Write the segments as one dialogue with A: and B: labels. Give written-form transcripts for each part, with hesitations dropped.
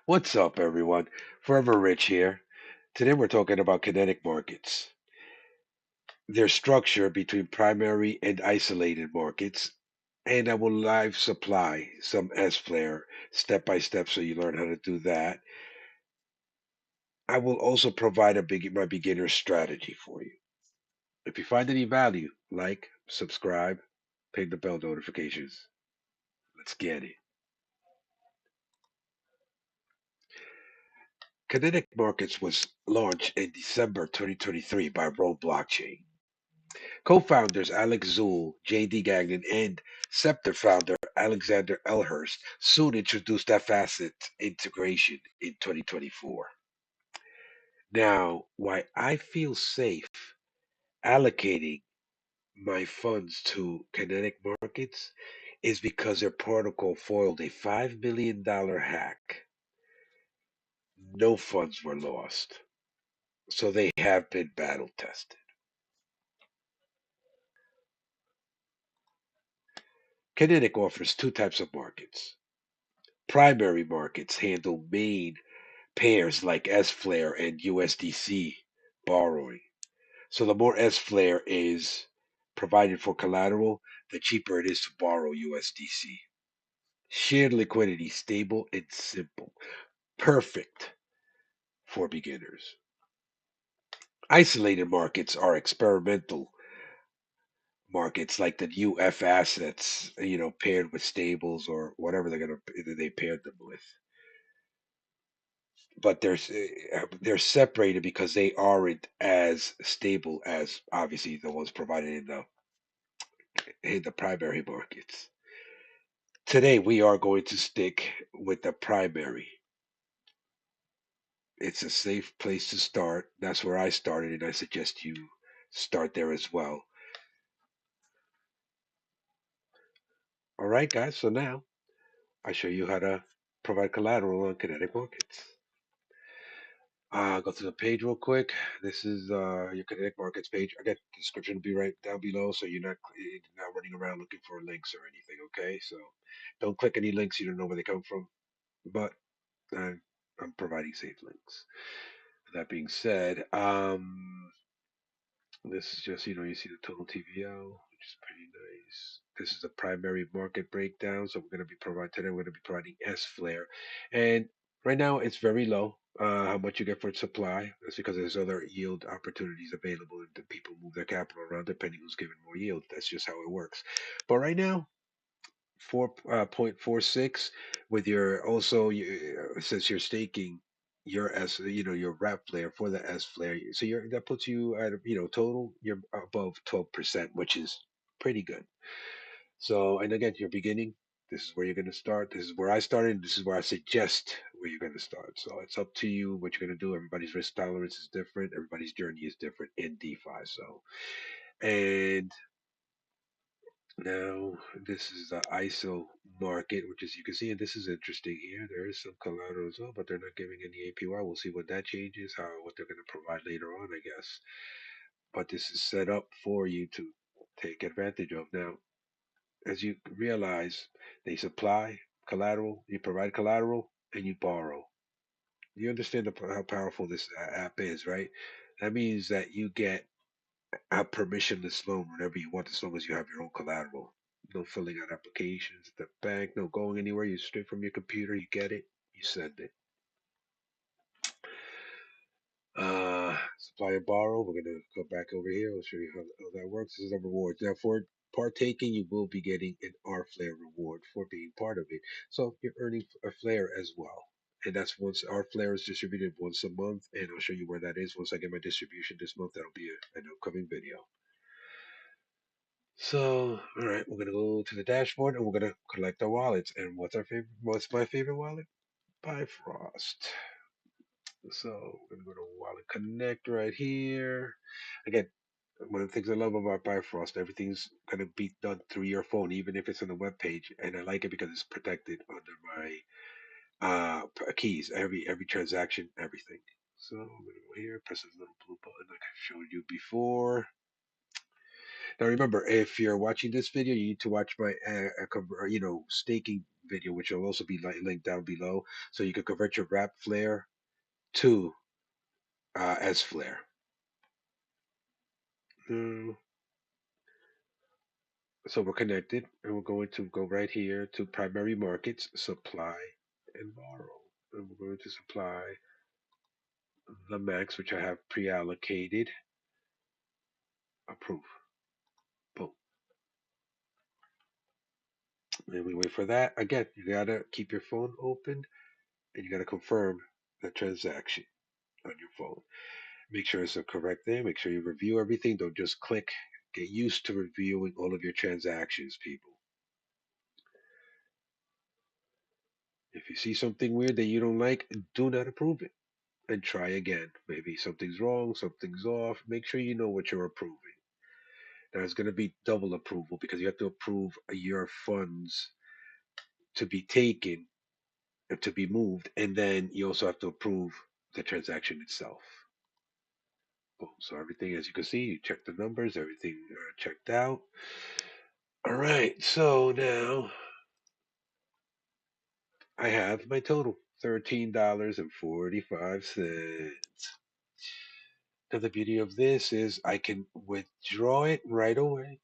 A: What's up, everyone? Forever Rich here. Today we're talking about kinetic markets, their structure between primary and isolated markets, and I will live supply some sFLR step by step so you learn how to do that. I will also provide my beginner strategy for you. If you find any value, like, subscribe, ping the bell notifications. Let's get it. Kinetic Markets was launched in December 2023 by Rome Blockchain. Co-founders Alex Zool, J.D. Gagnon, and Sceptre founder Alexander Elhurst soon introduced that facet integration in 2024. Now, why I feel safe allocating my funds to Kinetic Markets is because their protocol foiled a $5 million hack. No funds were lost, so they have been battle tested. Kinetic offers two types of markets. Primary markets handle main pairs like sFLR and USDC borrowing. So the more sFLR is provided for collateral, the cheaper it is to borrow USDC. Shared liquidity, stable and simple. Perfect for beginners. Isolated markets are experimental markets like the UF assets, paired with stables or whatever they paired them with. But they're separated because they aren't as stable as obviously the ones provided in the primary markets. Today we are going to stick with the primary. It's a safe place to start. That's where I started, and I suggest you start there as well. All right, guys. So now I show you how to provide collateral on kinetic markets. Go to the page real quick. This is your Kinetic Markets page. Again, description will be right down below, so you're not running around looking for links or anything. Okay, so don't click any links you don't know where they come from. But I'm providing safe links. That being said, this is just you see the total TVL, which is pretty nice. This is the primary market breakdown. So we're going to be providing sFLR, and right now it's very low. How much you get for supply? That's because there's other yield opportunities available, and the people move their capital around depending who's giving more yield. That's just how it works. But right now, 4.46 with your also since you're staking your your wrap flare for the sFLR, so that puts you at total you're above 12%, which is pretty good. So, and again, you're beginning. This is where you're going to start. This is where I started. This is where I suggest where you're going to start. So it's up to you what you're going to do. Everybody's risk tolerance is different. Everybody's journey is different in DeFi. So, and now this is the ISO market, which as you can see, and this is interesting here. There is some collateral as well, but they're not giving any APY. We'll see what that changes, what they're going to provide later on, I guess. But this is set up for you to take advantage of. Now, as you realize, they supply collateral, you provide collateral, and you borrow. You understand how powerful this app is, right? That means that you get a permissionless loan whenever you want, as long as you have your own collateral. No filling out applications at the bank, no going anywhere. You straight from your computer, you get it, you send it. Supply and borrow. We're gonna go back over here. I'll show you how that works. This is the rewards. Now, for partaking, you will be getting an R-Flare reward for being part of it. So you're earning a flare as well. And that's once our flare is distributed once a month, and I'll show you where that is once I get my distribution this month. That'll be an upcoming video. So, all right, we're gonna go to the dashboard and we're gonna collect our wallets. And what's our favorite? What's my favorite wallet? Bifrost. So we're gonna go to Wallet Connect right here. Again, one of the things I love about Bifrost, everything's gonna be done through your phone, even if it's on the web page, and I like it because it's protected under my keys. Every transaction, everything. So I'm gonna go here, press this little blue button like I showed you before. Now remember, if you're watching this video, you need to watch my staking video, which will also be linked down below, so you can convert your wrap flare to sFLR. Mm, so we're connected, and we're going to go right here to primary markets, supply and borrow. And we're going to supply the max, which I have pre-allocated. Approve. Boom. And we wait for that. Again, you gotta keep your phone open and you gotta confirm the transaction on your phone. Make sure it's the correct thing. Make sure you review everything. Don't just click. Get used to reviewing all of your transactions, people. If you see something weird that you don't like, do not approve it and try again. Maybe something's wrong, something's off. Make sure you know what you're approving. Now it's going to be double approval because you have to approve your funds to be taken, to be moved, and then you also have to approve the transaction itself. Boom. So everything, as you can see, you check the numbers, everything checked out. All right. So now I have my total, $13.45. Now the beauty of this is I can withdraw it right away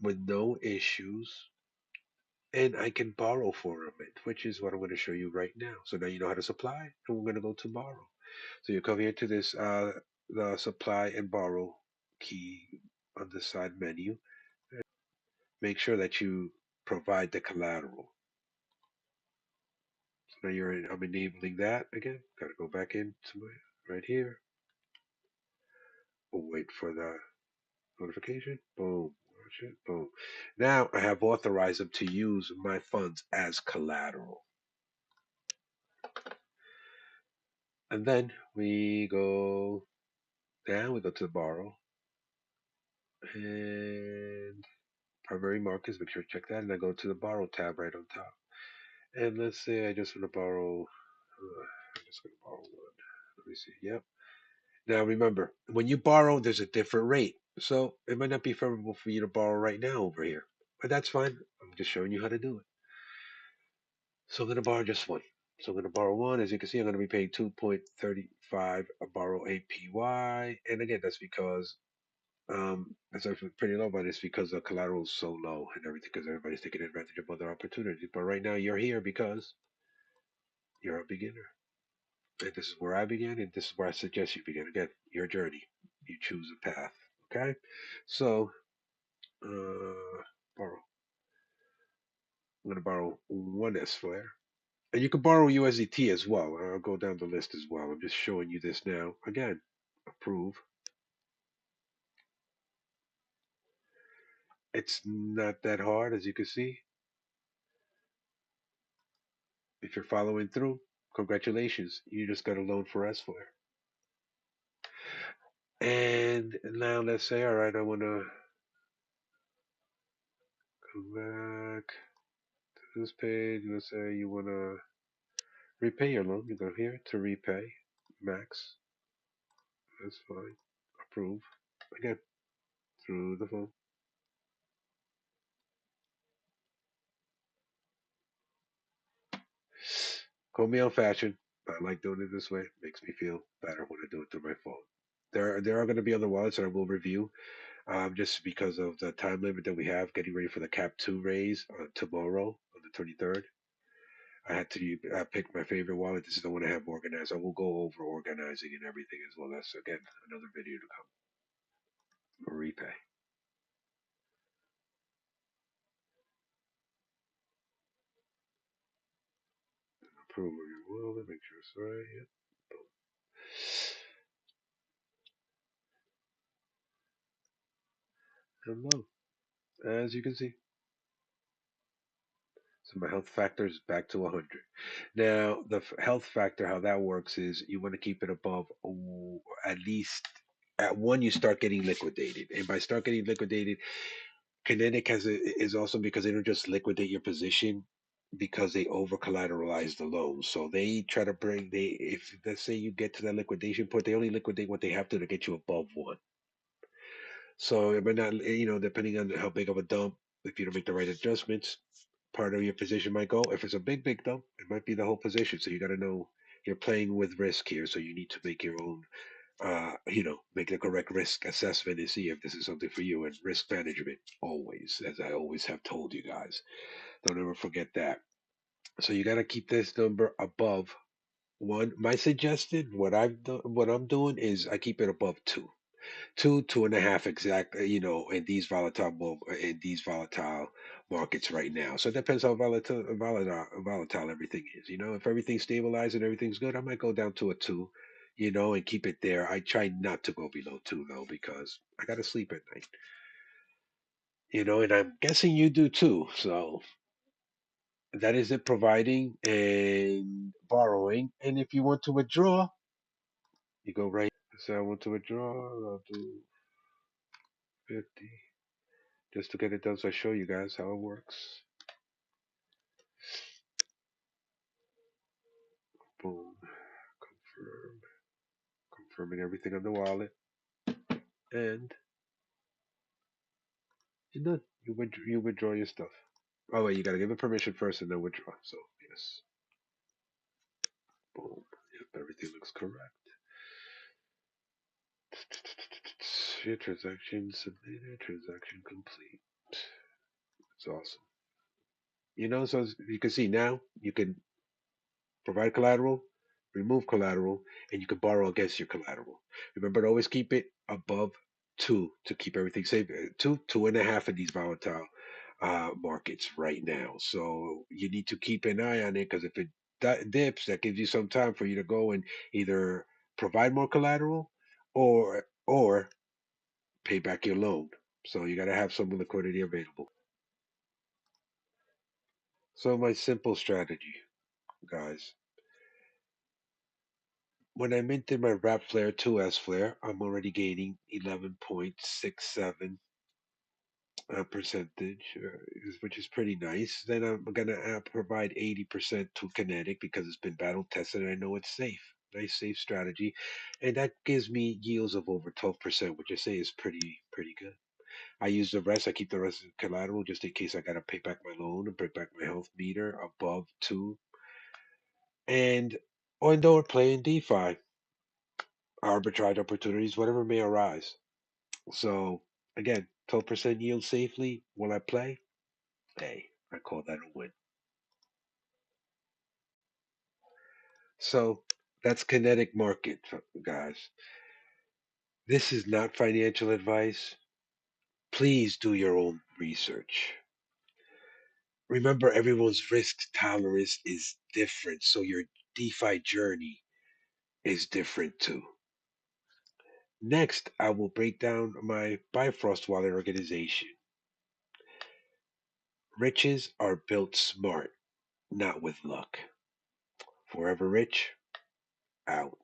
A: with no issues, and I can borrow for a bit, which is what I'm going to show you right now. So now you know how to supply, and we're going to go to borrow. So you come here to this the supply and borrow key on the side menu. Make sure that you provide the collateral. So now I'm enabling that again. Got to go back into my right here. We'll wait for the notification. Boom. Watch it. Boom. Now I have authorized them to use my funds as collateral. And then we go down, we go to borrow and primary markets, make sure to check that. And I go to the borrow tab right on top. And let's say I just want to borrow, I'm just going to borrow one. Let me see. Yep. Now remember, when you borrow, there's a different rate. So it might not be favorable for you to borrow right now over here. But that's fine. I'm just showing you how to do it. So I'm going to borrow just one. So I'm going to borrow one. As you can see, I'm going to be paying 2.35 a borrow APY. And again, that's because it's actually pretty low, but it's because the collateral is so low and everything, because everybody's taking advantage of other opportunities. But right now, you're here because you're a beginner. And this is where I begin, and this is where I suggest you begin. Again, your journey. You choose a path. Okay? So, borrow. I'm going to borrow one sFLR. And you can borrow USDT as well. I'll go down the list as well. I'm just showing you this now. Again, approve. It's not that hard, as you can see. If you're following through, congratulations. You just got a loan for sFLR. And now let's say, all right, I want to come back to this page. Let's say you want to repay your loan. You go here to repay, max. That's fine. Approve. Again, through the phone. Call me old fashioned. I like doing it this way. Makes me feel better when I do it through my phone. There are going to be other wallets that I will review, just because of the time limit that we have, getting ready for the Cap 2 raise tomorrow on the 23rd. I had to pick my favorite wallet. This is the one I have organized. I will go over organizing and everything as well. That's again another video to come. Repay. Approve of your wallet. Make sure it's right. Yep. Hello. As you can see. So my health factor is back to 100. Now, the health factor, how that works is you want to keep it above at least at one, you start getting liquidated. And by start getting liquidated, Kinetic is awesome because they don't just liquidate your position because they over collateralize the loan. So they try to if let's say you get to that liquidation point, they only liquidate what they have to get you above one. So it might not, depending on how big of a dump, if you don't make the right adjustments, part of your position might go. If it's a big though, it might be the whole position. So you got to know you're playing with risk here. So you need to make your own, make the correct risk assessment and see if this is something for you. And risk management, always, as I always have told you guys, don't ever forget that. So you got to keep this number above one. My suggested, what I'm doing is I keep it above two. 2.5 exact, in these in these volatile markets right now. So it depends how volatile everything is. If everything's stabilized and everything's good, I might go down to a two, and keep it there. I try not to go below two though, because I gotta sleep at night, and I'm guessing you do too. So that is it, providing and borrowing. And if you want to withdraw, you go right. So I want to withdraw, I'll do 50. Just to get it done so I show you guys how it works. Boom, confirm, confirming everything on the wallet, and you're done. You withdraw your stuff. Oh wait, you gotta give it permission first and then withdraw. So yes, boom. Yep, everything looks correct. Your transaction submitted, transaction complete. It's awesome. So as you can see now, you can provide collateral, remove collateral, and you can borrow against your collateral. Remember to always keep it above two to keep everything safe. Two and a half in these volatile markets right now. So you need to keep an eye on it, because if it dips, that gives you some time for you to go and either provide more collateral or pay back your loan. So you got to have some liquidity available. So my simple strategy, guys. When I minted my wrap flare 2S flare, I'm already gaining 11.67 percentage, which is pretty nice. Then I'm gonna provide 80% to Kinetic because it's been battle tested and I know it's safe. Nice safe strategy, and that gives me yields of over 12%, which I say is pretty good. I use the rest. I keep the rest of collateral just in case I gotta pay back my loan and pay back my health meter above two. And or playing DeFi, arbitrage opportunities, whatever may arise. So again, 12% yield safely. Will I play? Hey, I call that a win. So that's kinetic market, guys. This is not financial advice. Please do your own research. Remember, everyone's risk tolerance is different, so your DeFi journey is different too. Next, I will break down my Bifrost wallet organization. Riches are built smart, not with luck. Forever Rich, out.